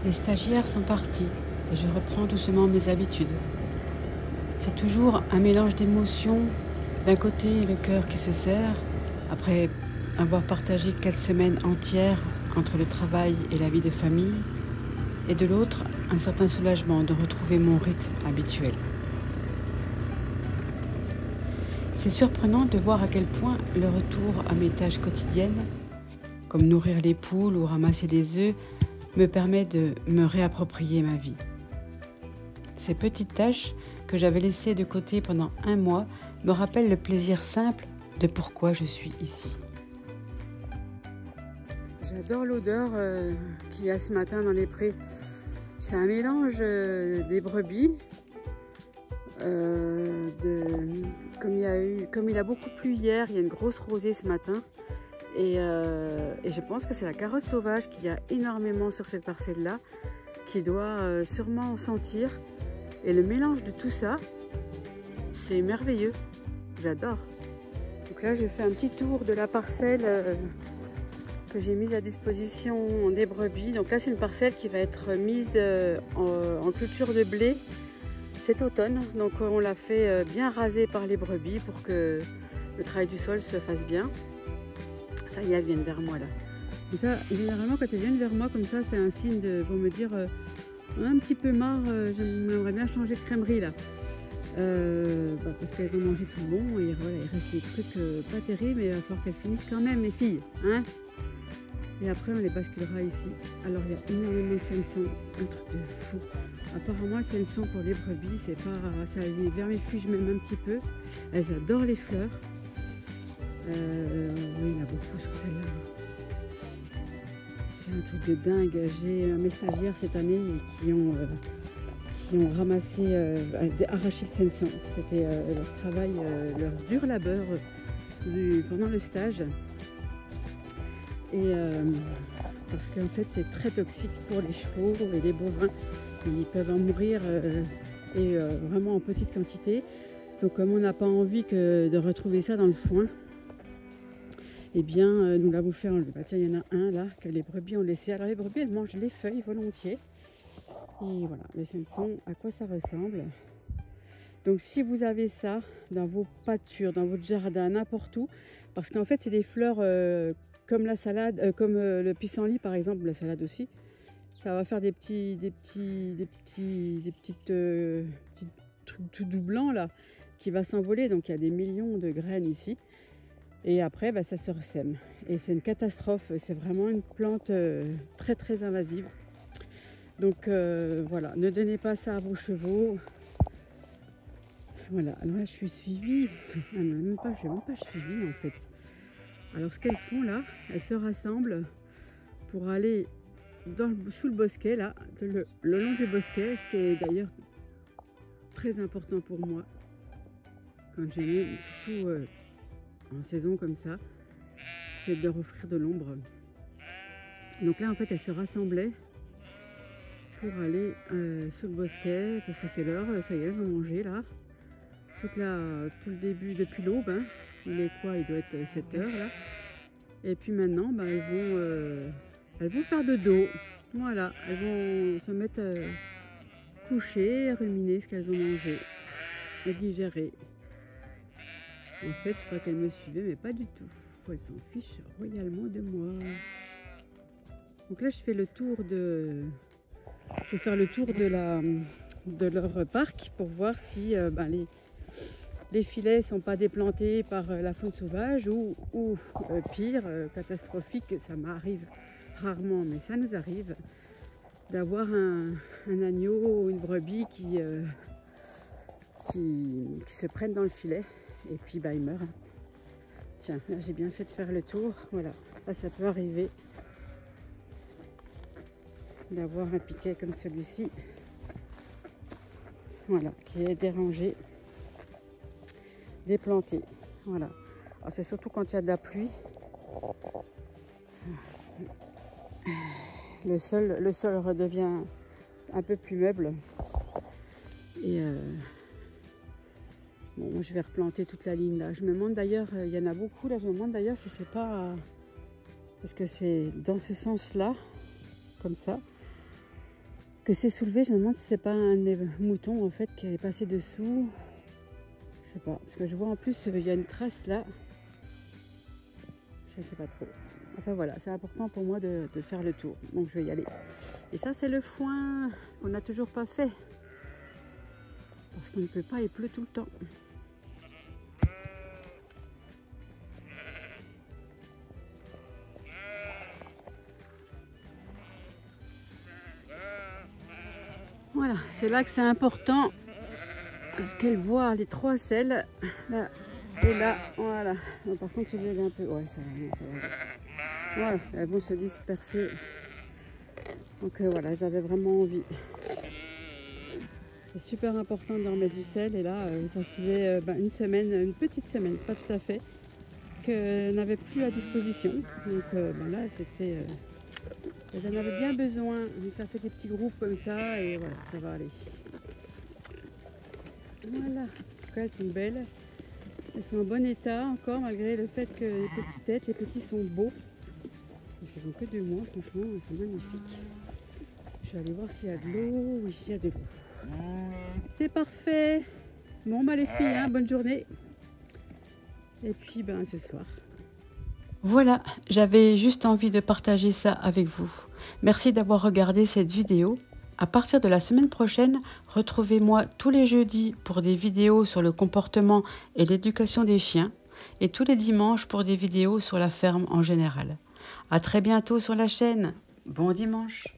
Les stagiaires sont partis et je reprends doucement mes habitudes. C'est toujours un mélange d'émotions. D'un côté, le cœur qui se serre, après avoir partagé 4 semaines entières entre le travail et la vie de famille, et de l'autre, un certain soulagement de retrouver mon rythme habituel. C'est surprenant de voir à quel point le retour à mes tâches quotidiennes, comme nourrir les poules ou ramasser des œufs, me permet de me réapproprier ma vie. Ces petites tâches que j'avais laissées de côté pendant 1 mois me rappellent le plaisir simple de pourquoi je suis ici. J'adore l'odeur qu'il y a ce matin dans les prés. C'est un mélange des brebis, comme il a beaucoup plu hier, il y a une grosse rosée ce matin. Et je pense que c'est la carotte sauvage qu'il y a énormément sur cette parcelle-là, qui doit sûrement en sentir. Et le mélange de tout ça, c'est merveilleux. J'adore. Donc là, je fais un petit tour de la parcelle que j'ai mise à disposition des brebis. Donc là, c'est une parcelle qui va être mise en culture de blé cet automne. Donc on l'a fait bien raser par les brebis pour que le travail du sol se fasse bien. Ça y est, elles viennent vers moi là. Et ça, généralement, quand elles viennent vers moi comme ça, c'est un signe pour me dire un petit peu marre, j'aimerais bien changer de crèmerie là. Parce qu'elles ont mangé tout le bon et voilà, il reste des trucs pas terribles, mais il va falloir qu'elles finissent quand même, les filles. Hein, et après, on les basculera ici. Alors, il y a énormément de sainsons, un truc de fou. Apparemment, le sainson pour les brebis, c'est pas, ça les vermifuge même un petit peu. Elles adorent les fleurs. Oui, il y en a beaucoup sur celle-là. C'est un truc de dingue. J'ai mes stagiaires cette année qui ont ramassé, arraché le sainson. C'était leur travail, leur dur labeur pendant le stage. Et parce qu'en fait, c'est très toxique pour les chevaux et les bovins. Ils peuvent en mourir vraiment en petite quantité. Donc, comme on n'a pas envie de retrouver ça dans le foin, eh bien, nous l'avons fait enlever. Bah, tiens, il y en a un là que les brebis ont laissé. Alors, les brebis, elles mangent les feuilles volontiers. Et voilà, le sainson, à quoi ça ressemble. Donc, si vous avez ça dans vos pâtures, dans votre jardin, n'importe où, parce qu'en fait, c'est des fleurs comme la salade, comme le pissenlit par exemple, la salade aussi. Ça va faire des petits trucs tout doux blancs là, qui va s'envoler. Donc, il y a des millions de graines ici. Et après, bah, ça se ressème. Et c'est une catastrophe. C'est vraiment une plante très très invasive. Donc voilà, ne donnez pas ça à vos chevaux. Voilà, alors là je suis suivie. Ah non, même pas, je ne suis même pas suivie en fait. Alors ce qu'elles font là, elles se rassemblent pour aller sous le bosquet là, le long du bosquet, ce qui est d'ailleurs très important pour moi. Quand je viens, surtout en saison comme ça, c'est de leur offrir de l'ombre. Donc là en fait elles se rassemblaient pour aller sous le bosquet parce que c'est l'heure, ça y est, elles ont mangé là. Tout le début, depuis l'aube, hein. Il est quoi? Il doit être 7 heures là. Et puis maintenant, bah, elles vont faire de dos. Voilà, elles vont se mettre coucher, ruminer ce qu'elles ont mangé et digérer. En fait, je crois qu'elles me suivaient, mais pas du tout. Elles s'en fichent royalement de moi. Donc là, je fais le tour je vais faire le tour de leur parc pour voir si les filets ne sont pas déplantés par la faune sauvage ou pire, catastrophique. Ça m'arrive rarement, mais ça nous arrive d'avoir un agneau ou une brebis qui se prennent dans le filet et puis bah, ils meurent. Tiens, là j'ai bien fait de faire le tour. Voilà, ça peut arriver d'avoir un piquet comme celui-ci, voilà, qui est dérangé, déplanté. Voilà. Alors c'est surtout quand il y a de la pluie. Le sol redevient un peu plus meuble. Et bon, je vais replanter toute la ligne là. Je me demande d'ailleurs, il y en a beaucoup là, je me demande d'ailleurs si c'est pas parce que c'est dans ce sens-là, comme ça. que c'est soulevé. Je me demande si c'est pas un de mes moutons en fait qui est passé dessous. Je sais pas, parce que je vois en plus il y a une trace là. Je sais pas trop. Enfin voilà, c'est important pour moi de faire le tour. Donc je vais y aller. Et ça c'est le foin qu'on n'a toujours pas fait. Parce qu'on ne peut pas, il pleut tout le temps. Voilà, c'est là que c'est important. Parce qu'elle voit les 3 selles. Là et là, voilà. Bon, par contre, celui-là il est un peu... Ouais, ça va. Voilà, elles vont se disperser. Donc voilà, elles avaient vraiment envie. C'est super important de leur mettre du sel. Et là, ça faisait une semaine, une petite semaine, c'est pas tout à fait, qu'elles n'avaient plus à disposition. Donc là, c'était... elles en avaient bien besoin. Donc ça fait des petits groupes comme ça et voilà, ça va aller. Voilà, en tout cas, elles sont belles. Elles sont en bon état encore, malgré le fait que les petites têtes, les petits sont beaux. Parce qu'ils n'ont que 2 mois, franchement, ils sont magnifiques. Je vais aller voir s'il y a de l'eau. Oui, il y a de l'eau. C'est parfait. Bon, bah les filles, hein, bonne journée. Et puis, ben, ce soir. Voilà, j'avais juste envie de partager ça avec vous. Merci d'avoir regardé cette vidéo. À partir de la semaine prochaine, retrouvez-moi tous les jeudis pour des vidéos sur le comportement et l'éducation des chiens et tous les dimanches pour des vidéos sur la ferme en général. À très bientôt sur la chaîne. Bon dimanche.